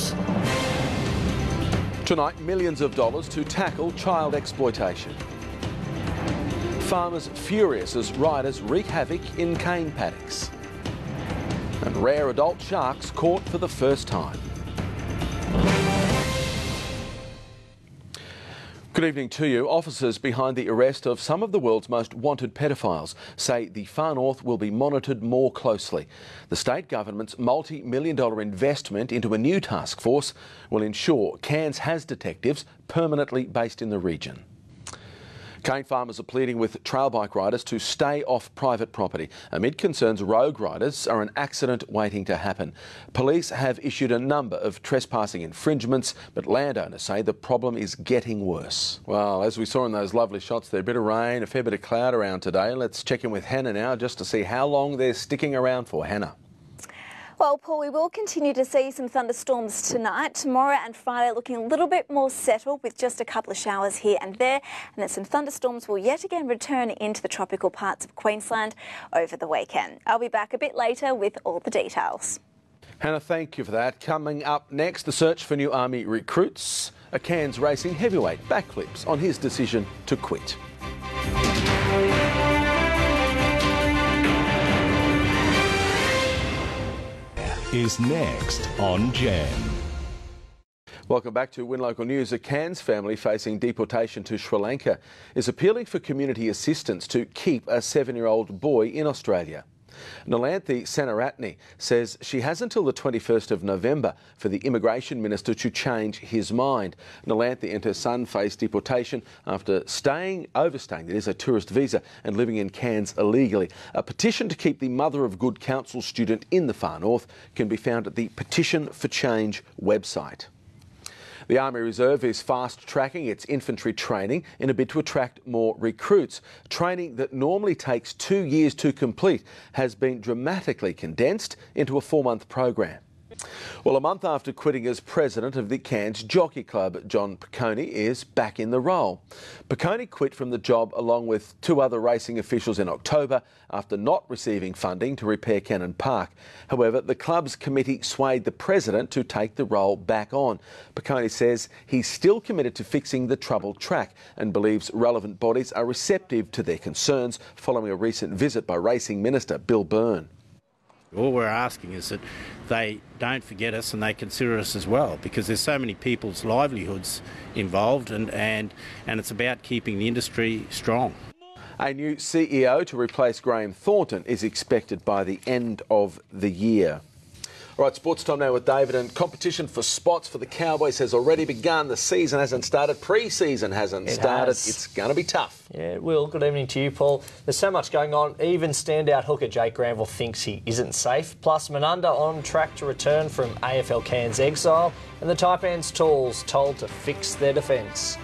us. Tonight, millions of dollars to tackle child exploitation. Farmers furious as riders wreak havoc in cane paddocks. And rare adult sharks caught for the first time. Good evening to you. Officers behind the arrest of some of the world's most wanted pedophiles say the Far North will be monitored more closely. The state government's multi-million-dollar investment into a new task force will ensure Cairns has detectives permanently based in the region. Cane farmers are pleading with trail bike riders to stay off private property amid concerns rogue riders are an accident waiting to happen. Police have issued a number of trespassing infringements, but landowners say the problem is getting worse. Well, as we saw in those lovely shots there, a bit of rain, a fair bit of cloud around today. Let's check in with Hannah now just to see how long they're sticking around for. Hannah. Well, Paul, we will continue to see some thunderstorms tonight. Tomorrow and Friday looking a little bit more settled with just a couple of showers here and there. And then some thunderstorms will yet again return into the tropical parts of Queensland over the weekend. I'll be back a bit later with all the details. Hannah, thank you for that. Coming up next, the search for new Army recruits. A Cairns racing heavyweight backflips on his decision to quit. Is next on Jam. Welcome back to Win Local News. A Cairns family facing deportation to Sri Lanka is appealing for community assistance to keep a 7-year-old boy in Australia. Nalanthi Senaratne says she has until the 21st of November for the Immigration Minister to change his mind. Nalanthi and her son face deportation after overstaying, that is a tourist visa, and living in Cairns illegally. A petition to keep the Mother of Good Council student in the Far North can be found at the Petition for Change website. The Army Reserve is fast-tracking its infantry training in a bid to attract more recruits. Training that normally takes 2 years to complete has been dramatically condensed into a 4-month program. Well, a month after quitting as president of the Cairns Jockey Club, John Piccone is back in the role. Piccone quit from the job along with 2 other racing officials in October after not receiving funding to repair Cannon Park. However, the club's committee swayed the president to take the role back on. Piccone says he's still committed to fixing the troubled track and believes relevant bodies are receptive to their concerns following a recent visit by Racing Minister Bill Byrne. All we're asking is that they don't forget us and they consider us as well, because there's so many people's livelihoods involved and it's about keeping the industry strong. A new CEO to replace Graham Thornton is expected by the end of the year. All right, sports time now with David, and competition for spots for the Cowboys has already begun. The season hasn't started, pre-season hasn't started. It's going to be tough. Yeah, it will. Good evening to you, Paul. There's so much going on. Even standout hooker Jake Granville thinks he isn't safe. Plus, Menunda on track to return from AFL Cairns exile, and the Taipans Tools told to fix their defence.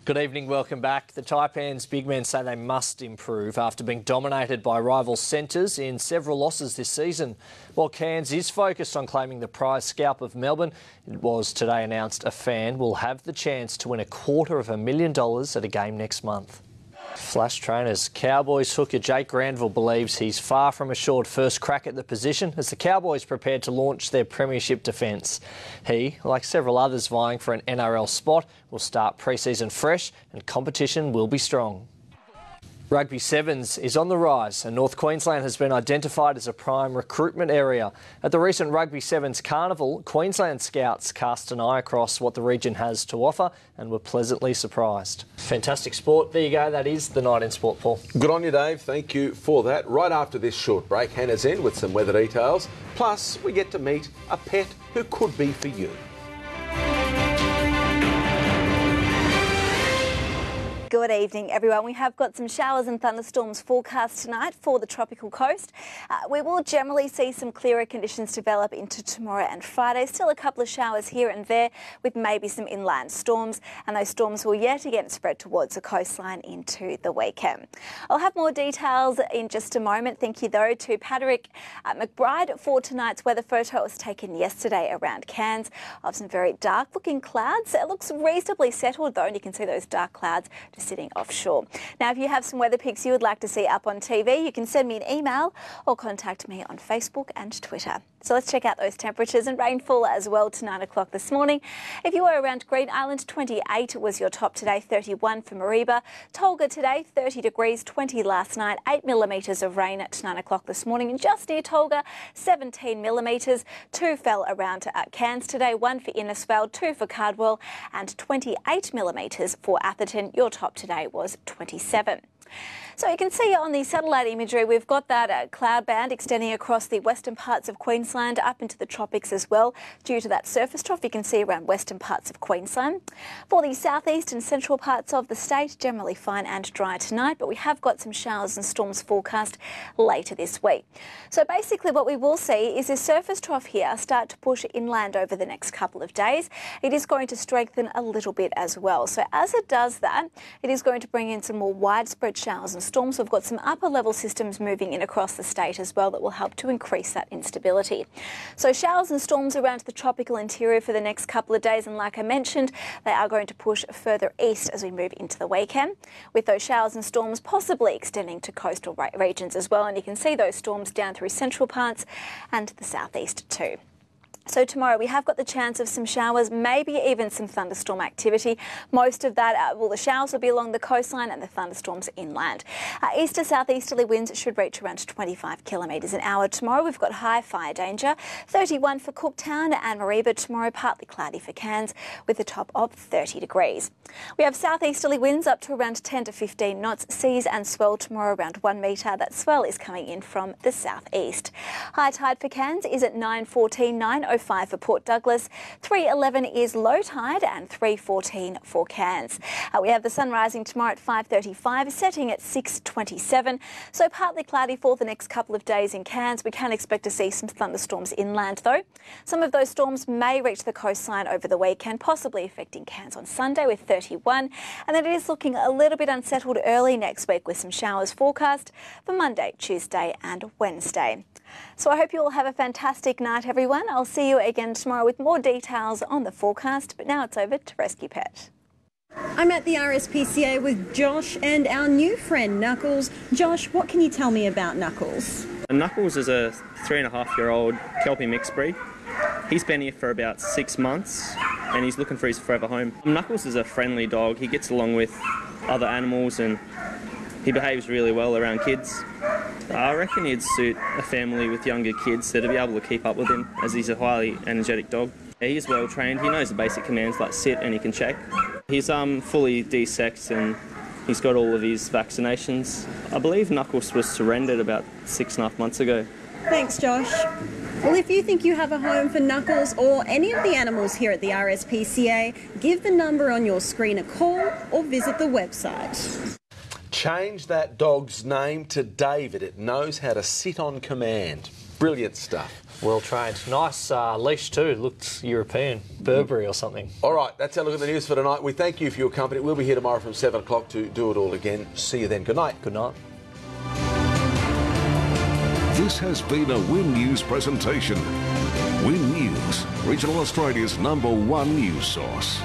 Good evening, welcome back. The Taipans big men say they must improve after being dominated by rival centres in several losses this season. While Cairns is focused on claiming the prize scalp of Melbourne, it was today announced a fan will have the chance to win $250,000 at a game next month. Flash trainers. Cowboys hooker Jake Granville believes he's far from assured first crack at the position as the Cowboys prepare to launch their premiership defence. He, like several others vying for an NRL spot, will start pre-season fresh and competition will be strong. Rugby Sevens is on the rise and North Queensland has been identified as a prime recruitment area. At the recent Rugby Sevens Carnival, Queensland scouts cast an eye across what the region has to offer and were pleasantly surprised. Fantastic sport. There you go. That is the night in sport, Paul. Good on you, Dave. Thank you for that. Right after this short break, Hannah's in with some weather details. Plus, we get to meet a pet who could be for you. Good evening, everyone. We have got some showers and thunderstorms forecast tonight for the tropical coast. We will generally see some clearer conditions develop into tomorrow and Friday. Still a couple of showers here and there with maybe some inland storms, and those storms will yet again spread towards the coastline into the weekend. I'll have more details in just a moment. Thank you, though, to Patrick McBride for tonight's weather photo. It was taken yesterday around Cairns of some very dark-looking clouds. It looks reasonably settled, though, and you can see those dark clouds just sitting offshore. Now, if you have some weather pics you would like to see up on TV, you can send me an email or contact me on Facebook and Twitter. So let's check out those temperatures and rainfall as well to 9 o'clock this morning. If you were around Green Island, 28 was your top today, 31 for Mareeba. Tolga today, 30 degrees, 20 last night, 8 millimetres of rain at 9 o'clock this morning. And just near Tolga, 17 millimetres. 2 fell around Cairns today, 1 for Innisfail, 2 for Cardwell and 28 millimetres for Atherton. Your top today was 27. So you can see on the satellite imagery, we've got that cloud band extending across the western parts of Queensland up into the tropics as well. Due to that surface trough, you can see around western parts of Queensland. For the southeast and central parts of the state, generally fine and dry tonight, but we have got some showers and storms forecast later this week. So basically what we will see is this surface trough here start to push inland over the next couple of days. It is going to strengthen a little bit as well. So as it does that, it is going to bring in some more widespread showers and storms. We've got some upper level systems moving in across the state as well that will help to increase that instability. So showers and storms around the tropical interior for the next couple of days, and like I mentioned, they are going to push further east as we move into the weekend, with those showers and storms possibly extending to coastal regions as well. And you can see those storms down through central parts and the southeast too. So tomorrow we have got the chance of some showers, maybe even some thunderstorm activity. Most of that, the showers will be along the coastline and the thunderstorms inland. East to southeasterly winds should reach around 25 kilometres an hour. Tomorrow we've got high fire danger, 31 for Cooktown and Mareeba. Tomorrow partly cloudy for Cairns with a top of 30 degrees. We have southeasterly winds up to around 10 to 15 knots. Seas and swell tomorrow around 1 metre. That swell is coming in from the southeast. High tide for Cairns is at 9:14, 9:05 for Port Douglas, 3:11 is low tide and 3:14 for Cairns. We have the sun rising tomorrow at 5:35, setting at 6:27. So partly cloudy for the next couple of days in Cairns. We can expect to see some thunderstorms inland though. Some of those storms may reach the coastline over the weekend, possibly affecting Cairns on Sunday with 31. And then it is looking a little bit unsettled early next week with some showers forecast for Monday, Tuesday and Wednesday. So I hope you all have a fantastic night, everyone. I'll see you again tomorrow with more details on the forecast, but now it's over to Rescue Pet. I'm at the RSPCA with Josh and our new friend Knuckles. Josh, what can you tell me about Knuckles? Knuckles is a 3.5-year-old Kelpie mixed breed. He's been here for about 6 months and he's looking for his forever home. Knuckles is a friendly dog. He gets along with other animals and he behaves really well around kids. I reckon he'd suit a family with younger kids that'd be able to keep up with him, as he's a highly energetic dog. He is well trained. He knows the basic commands like sit and he can check. He's fully desexed and he's got all of his vaccinations. I believe Knuckles was surrendered about 6.5 months ago. Thanks, Josh. Well, if you think you have a home for Knuckles or any of the animals here at the RSPCA, give the number on your screen a call or visit the website. Change that dog's name to David. It knows how to sit on command. Brilliant stuff. Well trained. Nice leash too. Looks European. Burberry or something. All right, that's our look at the news for tonight. We thank you for your company. We'll be here tomorrow from 7 o'clock to do it all again. See you then. Good night. Good night. This has been a Win News presentation. Win News, Regional Australia's #1 news source.